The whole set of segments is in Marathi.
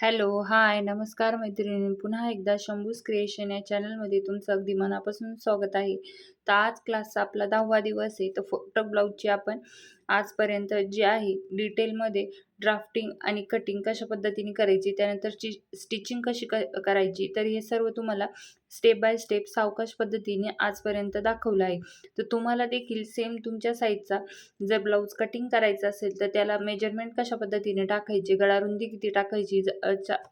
हॅलो, हाय, नमस्कार मैत्रिणी. पुन्हा एकदा शंभूज क्रिएशन या चॅनलमध्ये तुमचं अगदी मनापासून स्वागत आहे. तर आज क्लासचा आपला 10वा दिवस आहे. तर फोटो ब्लाऊजची आपण आजपर्यंत जी आहे डिटेलमध्ये ड्राफ्टिंग आणि कटिंग कशा पद्धतीने करायची, त्यानंतरची स्टिचिंग कशी करायची, तर हे सर्व तुम्हाला स्टेप बाय स्टेप सावकाश पद्धतीने आजपर्यंत दाखवलं आहे. तर तुम्हाला देखील सेम तुमच्या साईजचा जर ब्लाऊज कटिंग करायचा असेल तर त्याला मेजरमेंट कशा पद्धतीने टाकायची, गळारुंदी किती टाकायची,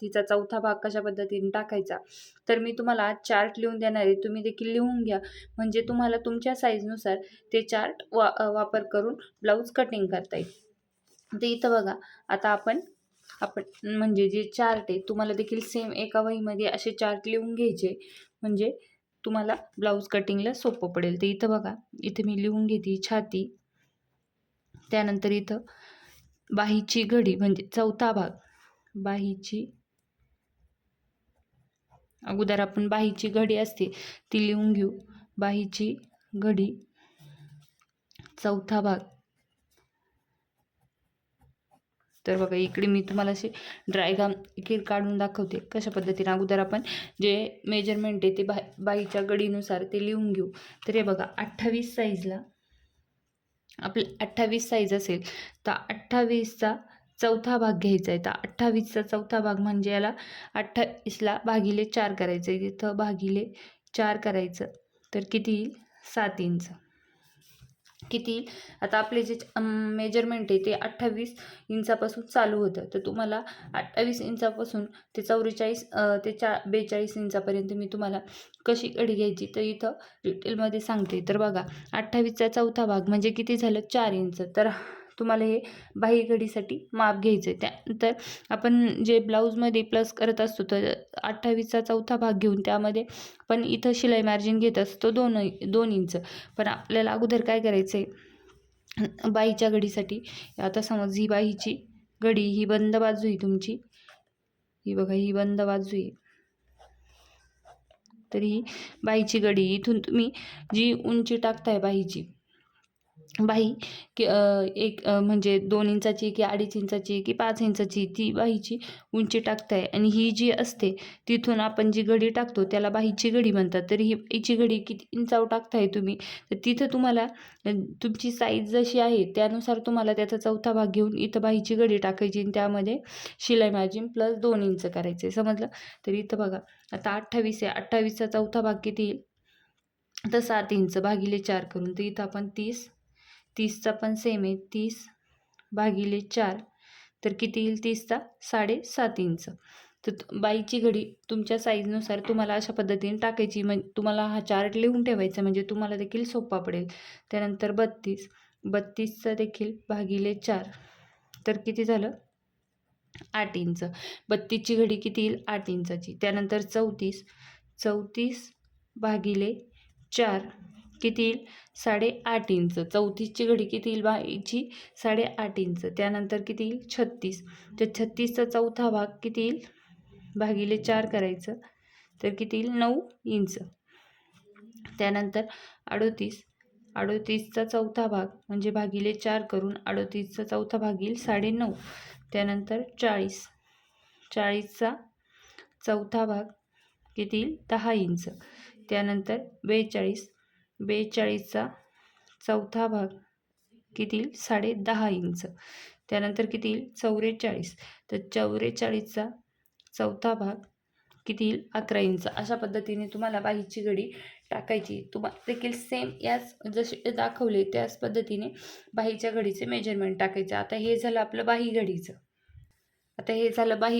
तिचा चौथा भाग कशा पद्धतीने टाकायचा, तर मी तुम्हाला आज चार्ट लिहून देणार आहे. तुम्ही देखील लिहून घ्या, म्हणजे तुम्हाला तुमच्या साईजनुसार ते चार्ट वापर करून ब्लाऊज कटिंग करता येईल. तर इथं बघा, आता आपण आपण म्हणजे जे चार्ट आहे तुम्हाला देखील सेम एका वहीमध्ये असे चार्ट लिहून घ्यायचे, म्हणजे तुम्हाला ब्लाऊज कटिंगला सोपं पडेल. तर इथं बघा, इथं मी लिहून घेते छाती, त्यानंतर इथं बाहीची घडी म्हणजे चौथा भाग, बाहीची अगोदर आपण बाहीची घडी असते ती लिहून घेऊ. बाहीची घडी चौथा भाग. तर बघा, इकडे मी तुम्हाला असे ड्रायग्राम काढून दाखवते कशा पद्धतीने. अगोदर आपण जे मेजरमेंट आहे ते बाहीच्या घडीनुसार ते लिहून घेऊ. तर हे बघा, 28 साईजला आपले 28 साईज असेल तर 28चा चौथा भाग घ्यायचा आहे. तर 28चा चौथा भाग म्हणजे याला 28ला भागिले 4 करायचं आहे. इथं भागिले 4 करायचं, तर किती येईल? 7 इंच. किती? आता आपले जे मेजरमेंट आहे ते 28 इंचापासून चालू होतं. तर तुम्हाला 28 इंचापासून ते 44 ते 42 इंचापर्यंत मी तुम्हाला कशी घडी घ्यायची तर इथं डिटेलमध्ये सांगते. तर बघा, 28चा चौथा भाग म्हणजे किती झालं? 4 इंच. तर तुम्हाला हे बाही घडीसाठी माप घ्यायचं आहे. त्यानंतर आपण जे ब्लाऊजमध्ये प्लस करत असतो तर 28चा चौथा भाग घेऊन त्यामध्ये पण इथं शिलाई मार्जिन घेत असतो 2 इंच. पण आपल्याला अगोदर काय करायचं आहे, बाहीच्या घडीसाठी आता समज ही बाहीची घडी, ही बंद बाजू आहे तुमची, ही बघा, ही बंद बाजू आहे. तर ही बाहीची घडी, इथून तुम्ही जी उंची टाकताय बाहीची, बाही की म्हणजे 2 इंचाची की 2.5 इंचाची की 5 इंचाची ती बाहीची उंची टाकताय, आणि ही जी असते तिथून आपण जी घडी टाकतो त्याला बाहीची घडी म्हणतात. तर हिची घडी किती इंचावर टाकताय तुम्ही, तर तिथं तुम्हाला तुमची साईज जशी आहे त्यानुसार तुम्हाला त्याचा चौथा भाग घेऊन इथं बाहीची घडी टाकायची आणि त्यामध्ये शिलाई मार्जिन प्लस 2 इंच करायचे. समजलं? तर इथं बघा, आता 28 आहे, 28चा चौथा भाग किती येईल? तर 7 इंच भागिले 4 करून, तर इथं आपण 30चा पण सेम आहे, 30 भागिले 4, तर किती येईल? 30चा 7.5 इंच. तर बाईची घडी तुमच्या साईजनुसार तुम्हाला अशा पद्धतीने टाकायची. म्हणजे तुम्हाला हा चार्ट लिहून ठेवायचा, म्हणजे तुम्हाला देखील सोपा पडेल. त्यानंतर 32चा देखील भागिले 4, तर किती झालं? 8 इंच. 32ची घडी किती येईल? 8 इंचाची. त्यानंतर 34 भागिले 4 किती येईल? 8.5 इंच. 34ची घडी किती येईल बाईची? 8.5 इंच. त्यानंतर किती येईल? 36. तर 36चा चौथा भाग किती येईल? भागिले 4 करायचं, तर किती येईल? 9 इंच. त्यानंतर 38चा चौथा भाग म्हणजे भागिले 4 करून 38चा चौथा भाग येईल 9.5. त्यानंतर 40चा चौथा भाग किती येईल? 10 इंच. त्यानंतर 42चा चौथा भाग किती येईल? 10.5 इंच. त्यानंतर किती येईल? 44. तर 44चा चौथा भाग किती येईल? 11 इंच. अशा पद्धतीने तुम्हाला बाहीची घडी टाकायची. तुम्हाला देखील सेम याच जसे दाखवले त्याच पद्धतीने बाहीच्या घडीचे मेजरमेंट टाकायचं. आता हे झालं आपलं बाही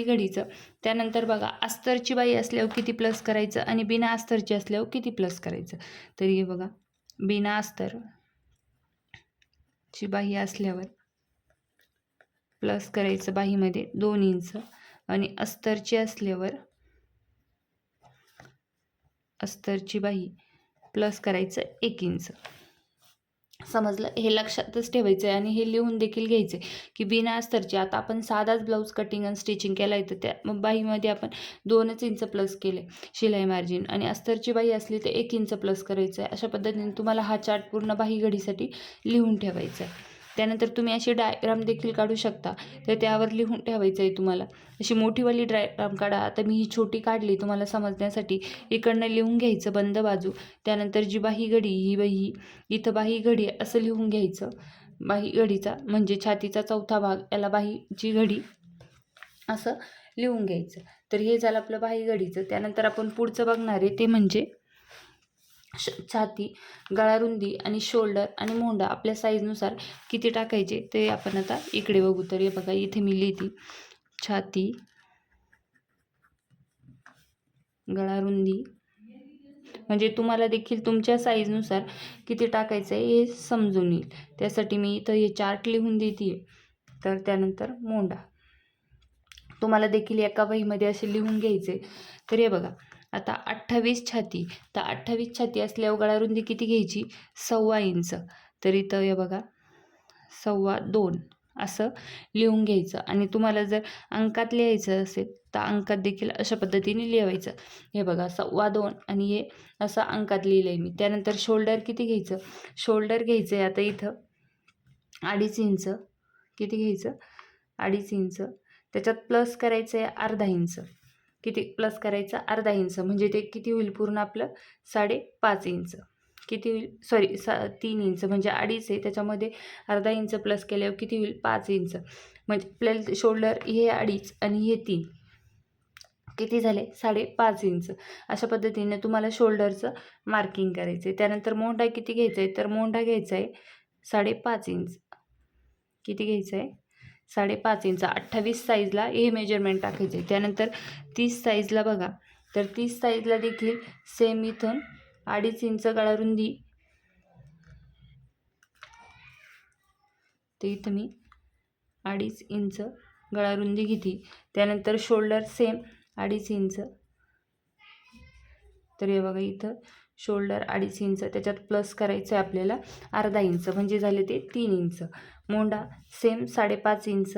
घडीचं. त्यानंतर बघा, अस्तरची बाही असल्यावर किती प्लस करायचं आणि बिना अस्तरची असल्यावर किती प्लस करायचं. तर हे बघा, बिना अस्तरची बाही असल्यावर प्लस करायचं बाहीमध्ये 2 इंच, आणि अस्तरची बाही प्लस करायचं 1 इंच. समजलं? हे लक्षातच ठेवायचं आहे आणि हे लिहून देखील घ्यायचं आहे की बिना अस्तरची, आता आपण साधाच ब्लाऊज कटिंग आणि स्टिचिंग केला आहे तर त्या बाहीमध्ये आपण 2च इंच प्लस केले शिलाई मार्जिन, आणि अस्तरची बाही असली तर 1 इंच प्लस करायचं आहे. अशा पद्धतीने तुम्हाला हा चार्ट पूर्ण बाही घडीसाठी लिहून ठेवायचा आहे. त्यानंतर तुम्ही अशी डायग्राम देखील काढू शकता, तर त्यावर लिहून ठेवायचं आहे तुम्हाला. अशी मोठीवाली डायग्राम काढा. आता मी ही छोटी काढली तुम्हाला समजण्यासाठी. इकडनं लिहून घ्यायचं बंद बाजू. त्यानंतर जी बाही घडी, ही बाही, इथं बाही घडी असं लिहून घ्यायचं. बाही घडीचा म्हणजे छातीचा चौथा भाग, याला बाहीची घडी असं लिहून घ्यायचं. तर हे झालं आपलं बाही घडीचं. त्यानंतर आपण पुढचं बघणार आहे ते म्हणजे छाती, गळारुंदी आणि शोल्डर आणि मोंढा आपल्या साईजनुसार किती टाकायचे ते आपण आता इकडे बघू. तर हे बघा, इथे मी लिहिते छाती, गळारुंदी, म्हणजे तुम्हाला देखील तुमच्या साईजनुसार किती टाकायचं आहे हे समजून येईल. त्यासाठी मी इथं हे चार्ट लिहून देते. तर त्यानंतर मोंढा तुम्हाला देखील एका वहीमध्ये असे लिहून घ्यायचे. तर हे बघा, आता 28 छाती, तर 28 छाती असल्यावर गळारुंदी किती घ्यायची, 1.25 इंच. तर इथं हे बघा 2.25 असं लिहून घ्यायचं. आणि तुम्हाला जर अंकात लिहायचं असेल तर अंकात देखील अशा पद्धतीने लिहायचं. हे बघा 2.25 आणि हे असं अंकात लिहिलं आहे मी. त्यानंतर शोल्डर किती घ्यायचं, शोल्डर घ्यायचं आहे आता इथं 2.5 इंच. किती घ्यायचं, 2.5 इंच. त्याच्यात प्लस करायचं आहे 1/2 इंच. किती प्लस करायचं, 1/2 इंच, म्हणजे ते किती होईल पूर्ण आपलं 5.5 इंच. किती होईल, सॉरी 3 इंच, म्हणजे 2.5 आहे त्याच्यामध्ये 1/2 इंच प्लस केल्यावर किती होईल, 5 इंच. म्हणजे आपल्याला शोल्डर हे 2.5 आणि हे 3 किती झाले, 5.5 इंच. अशा पद्धतीने तुम्हाला शोल्डरचं मार्किंग करायचं आहे. त्यानंतर मोंढा किती घ्यायचा आहे, तर मोंढा घ्यायचा आहे 5.5 इंच. किती घ्यायचं आहे, 5.5 इंच. 28 साईजला हे मेजरमेंट टाकायचे. त्यानंतर 30 साईजला बघा, तर 30 साईजला देखील सेम इथून 2.5 इंच गळारुंदी. ते इथं मी 2.5 इंच गळारुंदी घेते. त्यानंतर शोल्डर सेम 2.5 इंच. तर हे बघा इथं शोल्डर 2.5 इंच, त्याच्यात प्लस करायचं आहे आपल्याला 1/2 इंच, म्हणजे झाले ते 3 इंच. मोंढा सेम 5.5 इंच.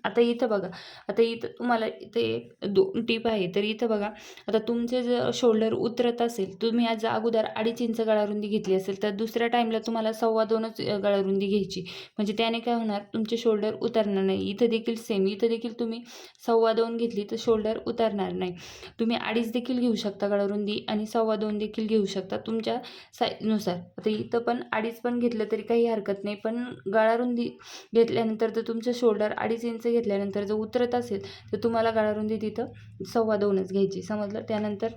आता इथं बघा, आता इथं तुम्हाला इथे 2 टिप आहे. तर इथं बघा, आता तुमचे जर शोल्डर उतरत असेल, तुम्ही आज अगोदर 2.5 इंच गळारुंदी घेतली असेल तर दुसऱ्या टाईमला तुम्हाला 2.25च गळारुंदी घ्यायची. म्हणजे त्याने काय होणार, तुमचे शोल्डर उतरणार नाही. इथं देखील सेम, इथं देखील तुम्ही 2.25 घेतली तर शोल्डर उतरणार नाही. तुम्ही 2.5 देखील घेऊ शकता गळारुंदी आणि 2.25 देखील घेऊ शकता तुमच्या साईजनुसार. आता इथं पण 2.5 पण घेतलं तरी काही हरकत नाही, पण गळारुंदी घेतल्यानंतर तर तुमचं शोल्डर 2.5 इंच घेतल्यानंतर जर उतरत असेल तर तुम्हाला गळारुंदी तिथं 2.25च घ्यायची. समजलं. त्यानंतर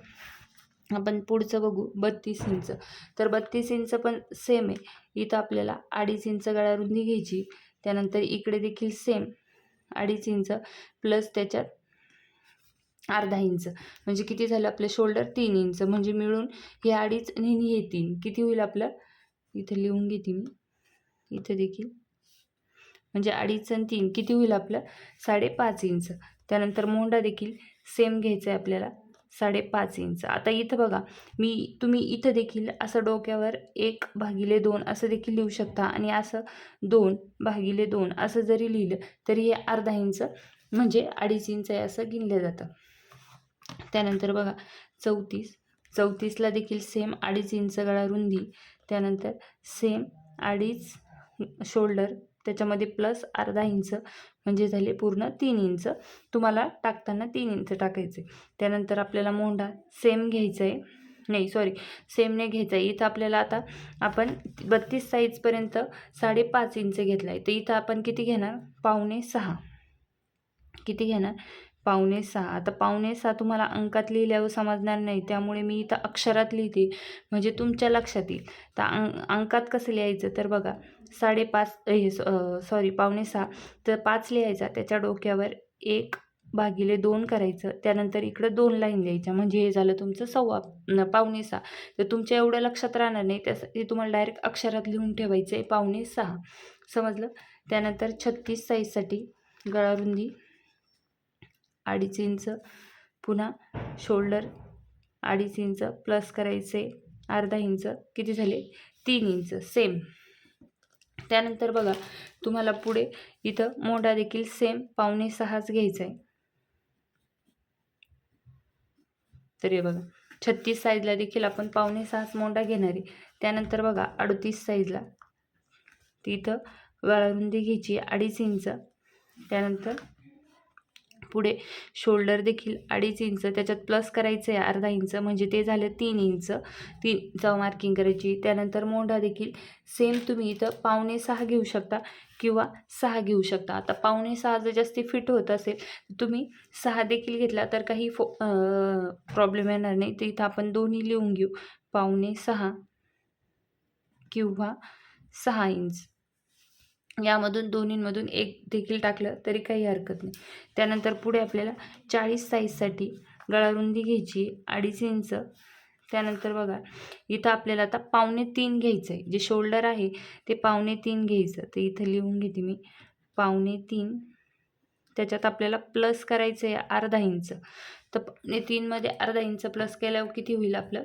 आपण पुढचं बघू 32 इंच. तर 32 इंच पण सेम आहे. इथं आपल्याला 2.5 इंच गळारुंदी घ्यायची. त्यानंतर इकडे देखील सेम 2.5 इंच प्लस त्याच्यात 1/2 इंच, म्हणजे किती झालं आपलं शोल्डर 3 इंच. म्हणजे मिळून हे 2.5 आणि हे 3 किती होईल आपलं, इथं लिहून घेते मी, इथं देखील म्हणजे 2.5 आणि 3 किती होईल आपलं 5.5 इंच. त्यानंतर मोंढा देखील सेम घ्यायचा आहे आपल्याला 5.5 इंच. आता इथं बघा, तुम्ही इथं देखील असं डोक्यावर 1/2 असं देखील लिहू शकता आणि असं 2/2 असं जरी लिहिलं तरी हे 1/2 इंच म्हणजे 2.5 इंच आहे असं गिनलं जातं. त्यानंतर बघा 34ला देखील सेम 2.5 इंच गळारुंदी. त्यानंतर सेम 2.5 शोल्डर, त्याच्यामध्ये प्लस 1/2 इंच, म्हणजे झाले पूर्ण 3 इंच. तुम्हाला टाकताना 3 इंच टाकायचे. त्यानंतर आपल्याला मोंढा सेम घ्यायचा आहे, नाही सॉरी सेम नाही घ्यायचा आहे. इथं आपल्याला आता आपण 32 साईजपर्यंत 5.5 इंच घेतला आहे, तर इथं आपण किती घेणार, 5.25. किती घेणार, 5.25. आता 5.25 तुम्हाला अंकात लिहिल्यावर समजणार नाही, त्यामुळे मी इथं अक्षरात लिहिते म्हणजे तुमच्या लक्षात येईल. तर अंकात कसं लिहायचं, तर बघा 5.5 हे सॉरी 5.25, तर 5 लिहायचा, त्याच्या डोक्यावर 1/2 करायचं. त्यानंतर इकडं 2 लाईन लिहायच्या, म्हणजे हे झालं तुमचं 5.25. तर तुमच्या एवढं लक्षात राहणार नाही, त्यासाठी तुम्हाला डायरेक्ट अक्षरात लिहून ठेवायचं आहे 5.25. समजलं. त्यानंतर 36 साईजसाठी गळारुंदी 2.5 इंच, पुन्हा शोल्डर 2.5 इंच प्लस करायचे 1/2 इंच, किती झाले 3 इंच सेम. त्यानंतर बघा, तुम्हाला पुढे इथं मोंढा देखील सेम 5.25च घ्यायचा आहे. तर हे बघा 36 साईजला देखील आपण 5.25च मोंढा घेणार आहे. त्यानंतर बघा 38 साईजला तिथं गळारुंदी घ्यायची 2.5 इंच. त्यानंतर पुढे शोल्डर देखील 2.5 इंच, त्याच्यात प्लस करायचं आहे अर्धा इंच, म्हणजे ते झालं 3 इंच. 3 मार्किंग करायची. त्यानंतर मोंढा देखील सेम तुम्ही इथं 5.25 घेऊ शकता किंवा 6 घेऊ शकता. आता 5.25 जर जास्ती फिट होत असेल तुम्ही 6 देखील घेतला तर काही प्रॉब्लेम येणार नाही. तर इथं आपण दोन्ही लिहून घेऊ, 5.25 किंवा 6 इंच. यामधून दोन्हींमधून एक देखील टाकलं तरी काही हरकत नाही. त्यानंतर पुढे आपल्याला 40 साईजसाठी गळारुंदी घ्यायची 2.5 इंच. त्यानंतर बघा इथं आपल्याला आता 2.25 घ्यायचं आहे. जे शोल्डर आहे ते 2.25 घ्यायचं. तर इथं लिहून घेते मी 2.25. त्याच्यात आपल्याला प्लस करायचं आहे अर्धा इंच. तर 2.25 मध्ये अर्धा इंच प्लस केल्यावर किती होईल आपलं?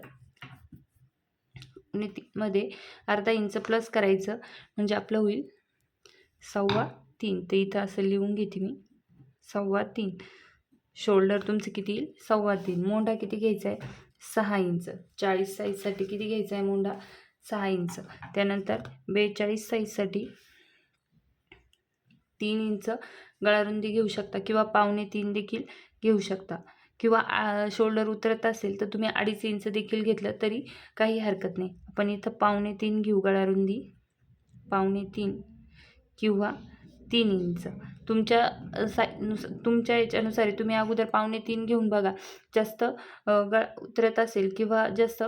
2.25 मध्ये अर्धा इंच प्लस करायचं म्हणजे आपलं होईल 3.25. तर इथं असं लिहून घेते मी 3.25. शोल्डर तुमचं किती येईल? 3.25. मोंढा किती घ्यायचा आहे? 6 इंच. 40 साईजसाठी किती घ्यायचा आहे मोंढा? 6 इंच. त्यानंतर 42 साईजसाठी 3 इंच गळारुंदी घेऊ शकता किंवा 2.25 देखील घेऊ शकता. किंवा शोल्डर उतरत असेल तर तुम्ही 2.5 इंच देखील घेतलं तरी काही हरकत नाही. आपण इथं 2.25 घेऊ गळारुंदी, 2.25 किंवा 3 इंच. तुमच्या तुमच्या याच्यानुसार तुम्ही अगोदर 2.25 घेऊन बघा. जास्त उतरत असेल किंवा जास्त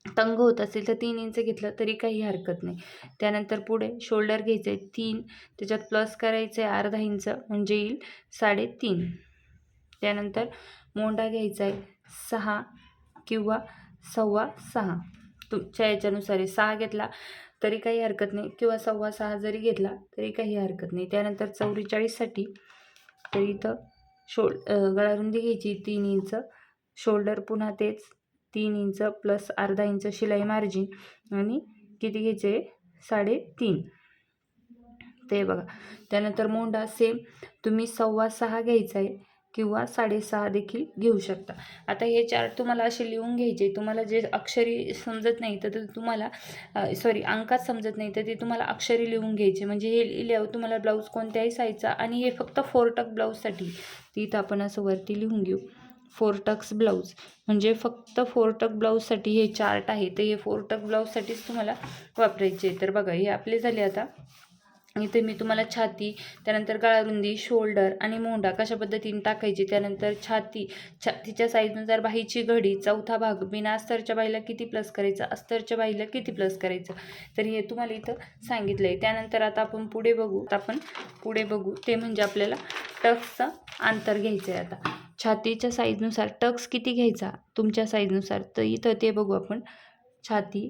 तंग होत असेल तर 3 इंच घेतलं तरी काही हरकत नाही. त्यानंतर पुढे शोल्डर घ्यायचं आहे 3, त्याच्यात प्लस करायचं आहे अर्धा इंच म्हणजे येईल 3.5. त्यानंतर मोंढा घ्यायचा आहे 6 किंवा 6.25. तुमच्या याच्यानुसार 6 घेतला तरी काही हरकत नाही किंवा 6.25 जरी घेतला तरी काही हरकत नाही. त्यानंतर 44साठी तर इथं गळारुंदी घ्यायची 3 इंच. शोल्डर पुन्हा तेच 3 इंच प्लस अर्धा इंच शिलाई मार्जिन आणि किती घ्यायचे? 3.5. ते बघा. त्यानंतर मोंढा सेम तुम्ही 6.25 घ्यायचा आहे किंवा 6.5 देखील घेऊ शकता. आता हे चार्ट तुम्हाला असे लिहून घ्यायचे. तुम्हाला जे अक्षरी समजत नाही तर तुम्हाला अंकात समजत नाही तर ते तुम्हाला अक्षरी लिहून घ्यायचे. म्हणजे हे लिहिल्यावर तुम्हाला ब्लाऊज कोणत्याही साईजचा, आणि हे फक्त 4 टक्स ब्लाऊजसाठी. तिथं आपण असं वरती लिहून घेऊ 4 टक्स ब्लाऊज, म्हणजे फक्त 4 टक्स ब्लाऊजसाठी हे चार्ट आहे. तर हे 4 टक्स ब्लाऊजसाठीच तुम्हाला वापरायचे. तर बघा हे आपले झाले. आता इथे मी तुम्हाला छाती, त्यानंतर गळारुंदी, शोल्डर आणि मोंढा कशा पद्धतीने टाकायचे, त्यानंतर छातीच्या साईजनुसार बाहीची घडी, चौथा भाग, बिना अस्तरच्या बाईला किती प्लस करायचं, अस्तरच्या बाईला किती प्लस करायचं, तर हे तुम्हाला इथं सांगितलं आहे. त्यानंतर आता आपण पुढे बघू ते म्हणजे आपल्याला टक्सचं अंतर घ्यायचं आहे. आता छातीच्या साईजनुसार टक्स किती घ्यायचा तुमच्या साईजनुसार, तर इथं ते बघू आपण. छाती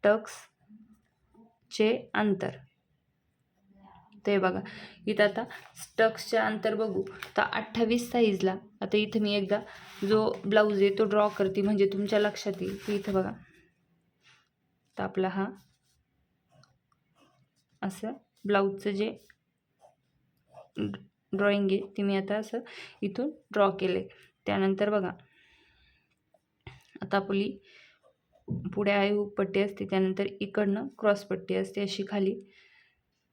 टक्सचे अंतर ते बघा. इथं आता टक्सचे अंतर बघू तर 28 साईजला. आता इथं मी एकदा जो ब्लाऊज आहे तो ड्रॉ करते म्हणजे तुमच्या लक्षात येईल. तर इथं बघा, तर आपला हा असं ब्लाऊजचं जे ड्रॉइंग आहे ते मी आता असं इथून ड्रॉ केलं आहे. त्यानंतर बघा आता आपली पुढे आयहुक पट्टी असते, त्यानंतर इकडनं क्रॉस पट्टी असते अशी खाली.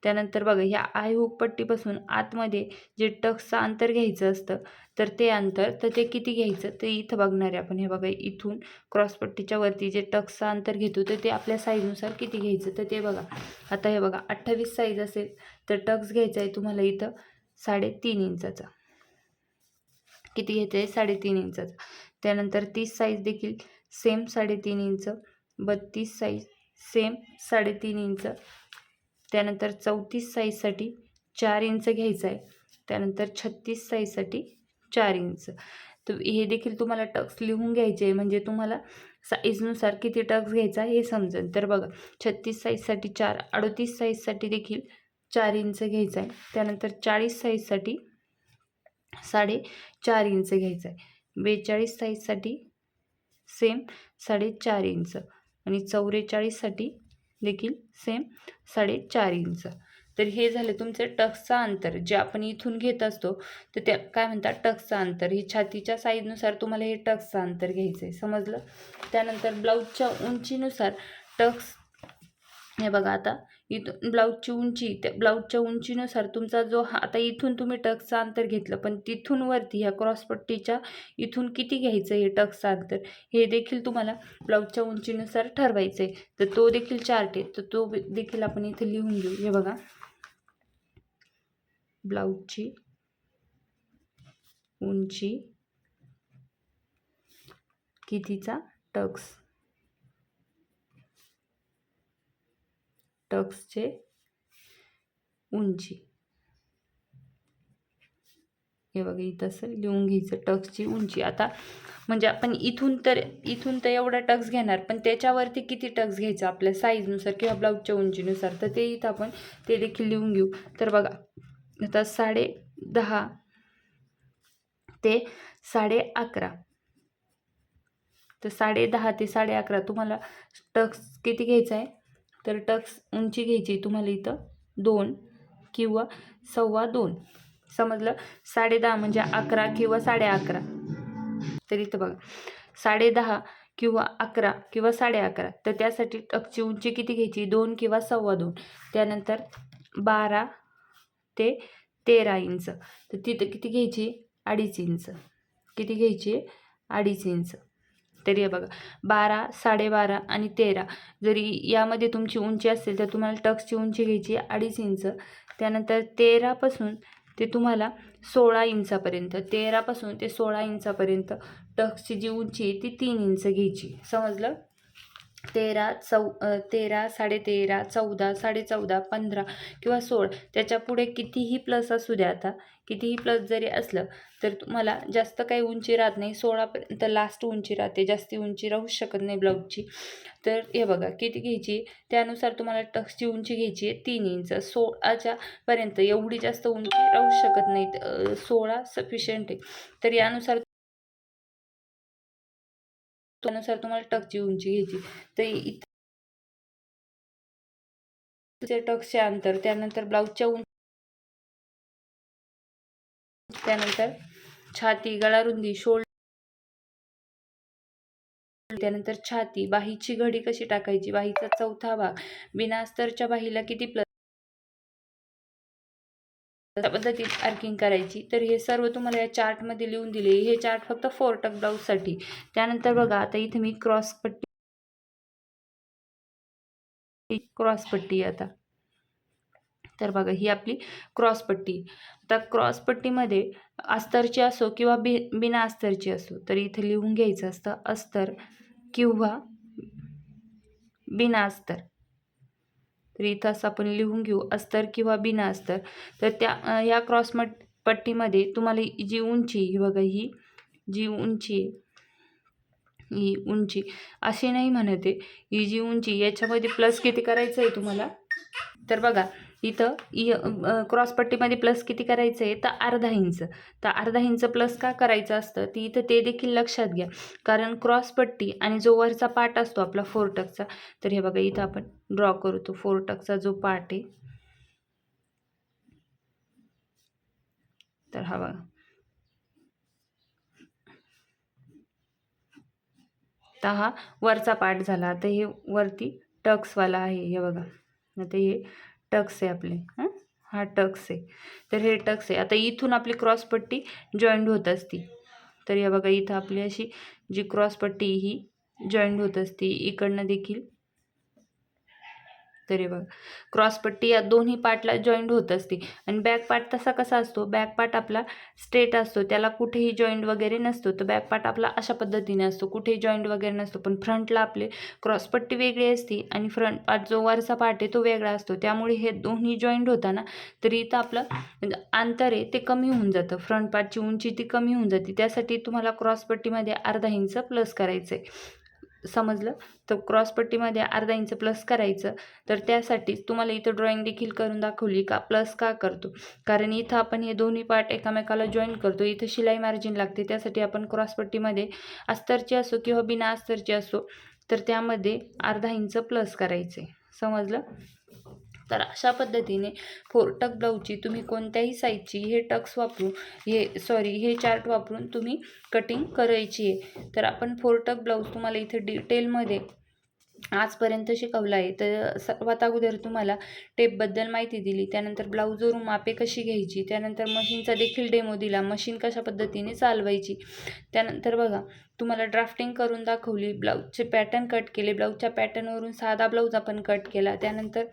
त्यानंतर बघा ह्या आयहुक पट्टीपासून आतमध्ये जे टक्सचं अंतर घ्यायचं असतं तर ते अंतर तर ते किती घ्यायचं ते इथं बघणार आहे आपण. हे बघा इथून क्रॉस पट्टीच्या वरती जे टक्सचं अंतर घेतो तर ते आपल्या साईजनुसार किती घ्यायचं तर ते बघा. आता हे बघा 28 साईज असेल तर टक्स घ्यायचा आहे तुम्हाला इथं 3.5 इंचाचा. किती घ्यायचं आहे? 3.5 इंचाचा. त्यानंतर 30 साईज देखील same 3.5 inch. 32 size same 3.5 inch. त्यानंतर 34 साईजसाठी 4 इंच घ्यायचं आहे. त्यानंतर 36 साईजसाठी 4 इंच. तर हे देखील तुम्हाला टक्स लिहून घ्यायचे आहे म्हणजे तुम्हाला साईजनुसार किती टक्स घ्यायचा हे समजेल. तर बघा 36 साईजसाठी 4, 38 साईजसाठी देखील 4 इंच घ्यायचा आहे. त्यानंतर 40 साईजसाठी 4.5 इंच घ्यायचं आहे. 42 साईजसाठी सेम 4.5 इंच आणि 44साठी देखील सेम 4.5 इंच. तर हे झाले तुमचे टक्सचं अंतर जे आपण इथून घेत असतो तर त्या काय म्हणतात टक्सचं अंतर. ही छातीच्या साईजनुसार तुम्हाला हे टक्सचं अंतर घ्यायचं आहे, समजलं. त्यानंतर ब्लाऊजच्या उंचीनुसार टक्स हे बघा. आता इथून ब्लाऊजची उंची, त्या ब्लाऊजच्या उंचीनुसार तुमचा जो आता इथून तुम्ही टक्सचं अंतर घेतलं, पण तिथून वरती ह्या क्रॉसपट्टीच्या इथून किती घ्यायचं हे टक्सचं अंतर, हे देखील तुम्हाला ब्लाऊजच्या उंचीनुसार ठरवायचं आहे. तर तो देखील चार्ट आहे, तर तो देखील आपण इथे लिहून घेऊ. हे बघा, ब्लाऊजची उंची, कितीचा टक्सचे उंची. हे बघा, इथं असं लिहून घ्यायचं टक्सची उंची. आता म्हणजे आपण इथून तर एवढा टक्स घेणार, पण त्याच्यावरती किती टक्स घ्यायचं आपल्या साईजनुसार किंवा ब्लाऊजच्या उंचीनुसार, तर ते इथं आपण ते देखील लिहून घेऊ. तर बघा, आता 10.5 ते 11.5, तर 10.5 ते 11.5 तुम्हाला टक्स किती घ्यायचा आहे, तर टक्स उंची घ्यायची तुम्हाला इथं 2 किंवा 2.25. समजलं? 10.5 म्हणजे 11 किंवा 11.5. तर इथं बघा, 10.5 किंवा 11 किंवा 11.5, तर त्यासाठी टक्सची उंची किती घ्यायची, 2 किंवा 2.25. त्यानंतर 12 ते 13 इंच, तर तिथं किती घ्यायची, 2.5 इंच. किती घ्यायची, 2.5 इंच. तरी हे बघा, 12, 12.5 आणि 13 जरी यामध्ये तुमची उंची असेल, तर तुम्हाला टक्सची उंची घ्यायची 2.5 इंच. त्यानंतर 13 पासून ते तुम्हाला 16 इंचापर्यंत, 13 पासून ते 16 इंचापर्यंत टक्सची जी उंची आहे ती 3 इंच घ्यायची. समजलं? 13, 13.5, 14, 14.5, 15 किंवा 16, त्याच्या पुढे कितीही प्लस असू द्या. आता कितीही प्लस जरी असलं तर तुम्हाला जास्त काही उंची राहत नाही, 16पर्यंत लास्ट उंची राहते, जास्ती उंची राहू शकत नाही ब्लाऊजची. तर हे बघा, किती घ्यायची, त्यानुसार तुम्हाला टक्सची उंची घ्यायची आहे 3 इंच. 16च्या पर्यंत एवढी जास्त उंची राहू शकत नाही, 16 सफिशियंट आहे. तर यानुसार तुम्हाला टक्सची उंची घ्यायची. तर इथे टक्सचे अंतर, त्यानंतर ब्लाऊजच्या उंची, त्यानंतर छाती, गळा रुंदी, शोल्डर, त्यानंतर छाती, बाहीची घडी कशी टाकायची, बाहीचा चौथा भाग, बिना अस्तरच्या बाहीला किती प्लस, पद्धतीत आर्किंग करायची. तर हे सर्व तुम्हाला या चार्टमध्ये लिहून दिले. हे चार्ट फक्त 4 टक ब्लाऊजसाठी. त्यानंतर बघा, आता इथे मी क्रॉसपट्टी आता, तर बघा, ही आपली क्रॉसपट्टी. आता क्रॉसपट्टीमध्ये अस्तरची असो किंवा बिना अस्तरची असो, तर इथे लिहून घ्यायचं असतं अस्तर किंवा बिना अस्तर. तर इथं असं आपण लिहून घेऊ, अस्तर किंवा बिना अस्तर. तर या पट्टीमध्ये तुम्हाला जी उंची, ही बघा, ही जी उंची आहे, ही उंची अशी नाही म्हणते, ही जी उंची याच्यामध्ये प्लस किती करायचं आहे तुम्हाला, तर बघा इथं क्रॉसपट्टीमध्ये प्लस किती करायचं आहे, तर अर्धा इंच. तर अर्धा इंच प्लस का करायचं असतं, ती इथं ते देखील लक्षात घ्या. कारण क्रॉसपट्टी आणि जो वरचा पार्ट असतो आपला 4 टकचा, तर हे बघा इथं आपण ड्रॉ करतो 4 टकचा जो पार्ट आहे, तर हा बघा, तर हा वरचा पार्ट झाला. आता हे वरती टक्सवाला आहे, हे बघा, आता हे टक्स आहे आपले, हा टक्स आहे. तर हे टक्स आहे. आता इथून आपली क्रॉसपट्टी जॉईंट होत असती. तर हे बघा, इथं आपली अशी जी क्रॉसपट्टी ही जॉईंट होत असते, इकडनं देखील. तर हे बघा, क्रॉसपट्टी या दोन्ही पार्टला जॉईंट होत असते. आणि बॅक पार्ट तसा कसा असतो, बॅक पार्ट आपला स्ट्रेट असतो, त्याला कुठेही जॉईंट वगैरे नसतो. तर बॅक पार्ट आपला अशा पद्धतीने असतो, कुठेही जॉईंट वगैरे नसतो. पण फ्रंटला आपले क्रॉसपट्टी वेगळी असते आणि फ्रंट पार्ट जो वरचा पार्ट आहे तो वेगळा असतो. त्यामुळे हे दोन्ही जॉईंट होताना तर इथं आपलं अंतर आहे ते कमी होऊन जातं, फ्रंट पार्टची उंची ती कमी होऊन जाते. त्यासाठी तुम्हाला क्रॉसपट्टीमध्ये अर्धा इंच प्लस करायचं आहे. समजलं? तर क्रॉसपट्टीमध्ये अर्धा इंच प्लस करायचं. तर त्यासाठीच तुम्हाला इथं ड्रॉइंग देखील करून दाखवली का प्लस का करतो, कारण इथं आपण हे दोन्ही पार्ट एकमेकाला जॉईन करतो, इथं शिलाई मार्जिन लागते. त्यासाठी आपण क्रॉसपट्टीमध्ये अस्तरची असो किंवा बिना अस्तरची असो, तर त्यामध्ये अर्धा इंच प्लस करायचे. समजलं? तर अशा पद्धतीने 4 टक ब्लाऊजची तुम्ही कोणत्याही साईजची हे टक्स वापरून हे चार्ट वापरून तुम्ही कटिंग करायची आहे. तर आपण 4 टक ब्लाऊज तुम्हाला इथे डिटेलमध्ये आजपर्यंत शिकवलं आहे. तर सर्वात अगोदर तुम्हाला टेपबद्दल माहिती दिली, त्यानंतर ब्लाऊजवरून मापे कशी घ्यायची, त्यानंतर मशीनचा देखील डेमो दिला, मशीन कशा पद्धतीने चालवायची. त्यानंतर बघा तुम्हाला ड्राफ्टिंग करून दाखवली, ब्लाऊजचे पॅटर्न कट केले, ब्लाऊजच्या पॅटर्नवरून साधा ब्लाऊज आपण कट केला, त्यानंतर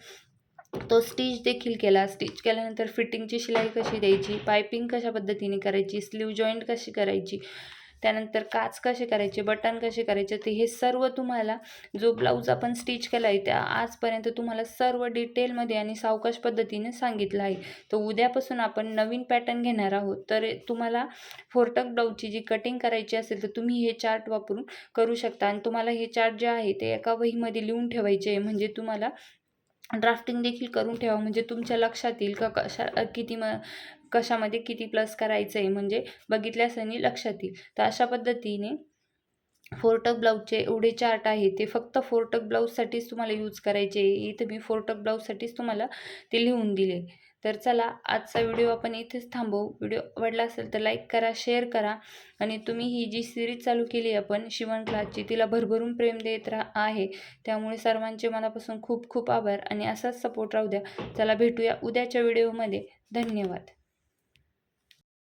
तो स्टिच देखील केला. स्टिच केल्यानंतर फिटिंगची शिलाई कशी द्यायची, पायपिंग कशा पद्धतीने करायची, स्लीव जॉईंट कशी करायची, त्यानंतर काच कसे करायचे, बटन कसे करायचे, ते हे सर्व तुम्हाला जो ब्लाऊज आपण स्टिच केला आहे त्या आजपर्यंत तुम्हाला सर्व डिटेलमध्ये आणि सावकाश पद्धतीने सांगितलं आहे. तर उद्यापासून आपण नवीन पॅटर्न घेणार आहोत. तर तुम्हाला फोरटक ब्लाऊजची जी कटिंग करायची असेल तर तुम्ही हे चार्ट वापरून करू शकता आणि तुम्हाला हे चार्ट जे आहे ते एका वहीमध्ये लिहून ठेवायचे आहे. म्हणजे तुम्हाला ड्राफ्टिंग देखील करून ठेवा, म्हणजे तुमच्या लक्षात येईल का कशामध्ये किती प्लस करायचं आहे, म्हणजे बघितल्यासनी लक्षात येईल. तर अशा पद्धतीने फोरटक ब्लाऊजचे एवढे चार्ट आहे ते फक्त फोरटक ब्लाऊजसाठीच तुम्हाला यूज करायचे आहे. इथं मी फोरटक ब्लाऊजसाठीच तुम्हाला ते लिहून दिले. तर चला आजचा व्हिडिओ आपण इथेच थांबवू. व्हिडिओ आवडला असेल तर लाईक करा, शेअर करा आणि तुम्ही ही जी सिरीज चालू केली आहे आपण शिवण क्लासची तिला भरभरून प्रेम देत आहे. त्यामुळे सर्वांचे मनापासून खूप खूप आभार आणि असाच सपोर्ट राहू द्या. चला भेटूया उद्याच्या व्हिडिओमध्ये. धन्यवाद.